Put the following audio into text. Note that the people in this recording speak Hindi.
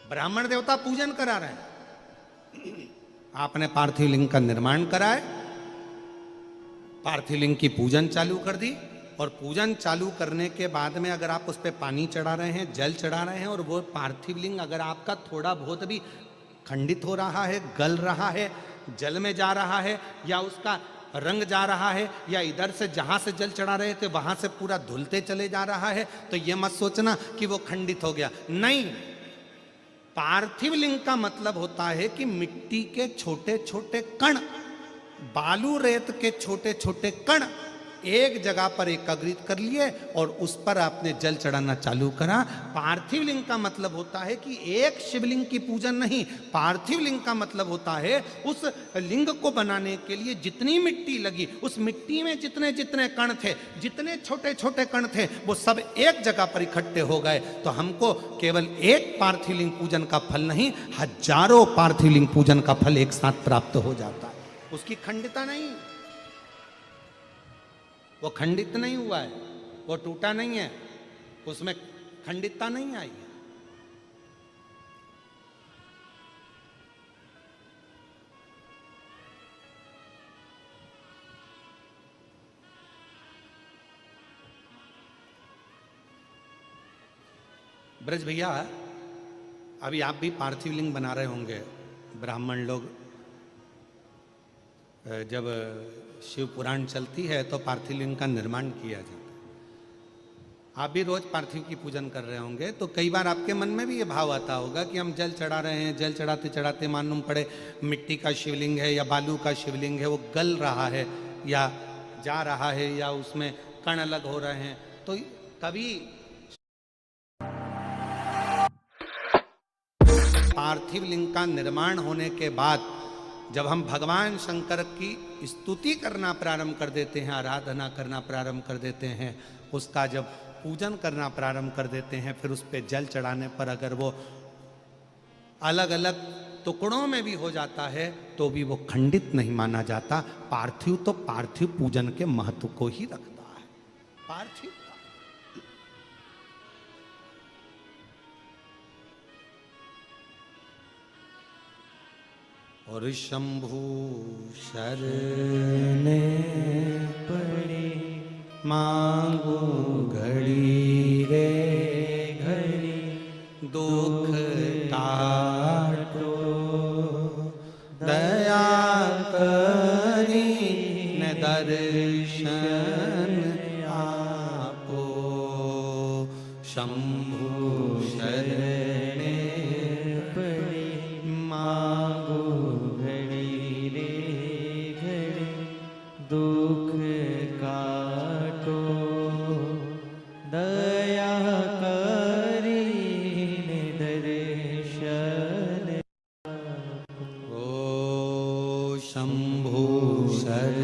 ब्राह्मण देवता पूजन करा रहे हैं, आपने पार्थिव लिंग का निर्माण कराए, पार्थिव लिंग की पूजन चालू कर दी, और पूजन चालू करने के बाद में अगर आप उस पर पानी चढ़ा रहे हैं, जल चढ़ा रहे हैं, और वो पार्थिव लिंग अगर आपका थोड़ा बहुत भी खंडित हो रहा है, गल रहा है, जल में जा रहा है, या उसका रंग जा रहा है, या इधर से जहां से जल चढ़ा रहे थे वहां से पूरा धुलते चले जा रहा है, तो ये मत सोचना कि वो खंडित हो गया। नहीं, पार्थिव लिंग का मतलब होता है कि मिट्टी के छोटे छोटे कण, बालू रेत के छोटे छोटे कण एक जगह पर एकत्रित कर लिए और उस पर आपने जल चढ़ाना चालू करा। पार्थिव लिंग का मतलब होता है कि एक शिवलिंग की पूजन नहीं, पार्थिव लिंग का मतलब होता है उस लिंग को बनाने के लिए जितनी मिट्टी लगी, उस मिट्टी में जितने जितने कण थे, जितने छोटे छोटे कण थे, वो सब एक जगह पर इकट्ठे हो गए। तो हमको केवल एक पार्थिव लिंग पूजन का फल नहीं, हजारों पार्थिव लिंग पूजन का फल एक साथ प्राप्त हो जाता है। उसकी खंडिता नहीं, वो खंडित नहीं हुआ है, वो टूटा नहीं है, उसमें खंडितता नहीं आई है। ब्रज भैया, अभी आप भी पार्थिव लिंग बना रहे होंगे। ब्राह्मण लोग जब शिव पुराण चलती है तो पार्थिव लिंग का निर्माण किया जाता है। आप भी रोज पार्थिव की पूजन कर रहे होंगे, तो कई बार आपके मन में भी ये भाव आता होगा कि हम जल चढ़ा रहे हैं, जल चढ़ाते चढ़ाते मालूम पड़े मिट्टी का शिवलिंग है या बालू का शिवलिंग है, वो गल रहा है या जा रहा है, या उसमें कण अलग हो रहे हैं। तो कभी पार्थिव लिंग का निर्माण होने के बाद जब हम भगवान शंकर की स्तुति करना प्रारंभ कर देते हैं, आराधना करना प्रारंभ कर देते हैं, उसका जब पूजन करना प्रारंभ कर देते हैं, फिर उस पर जल चढ़ाने पर अगर वो अलग अलग टुकड़ों में भी हो जाता है तो भी वो खंडित नहीं माना जाता। पार्थिव तो पार्थिव पूजन के महत्व को ही रखता है। पार्थिव और शंभु शरणे पड़े मांगो घड़ी रे घड़ी, दुख काटो दया करी न दर्शन आपो। शंभु शरणे पड़े मांगो दुख काटो दया करी दर्शन। ओ शंभु शर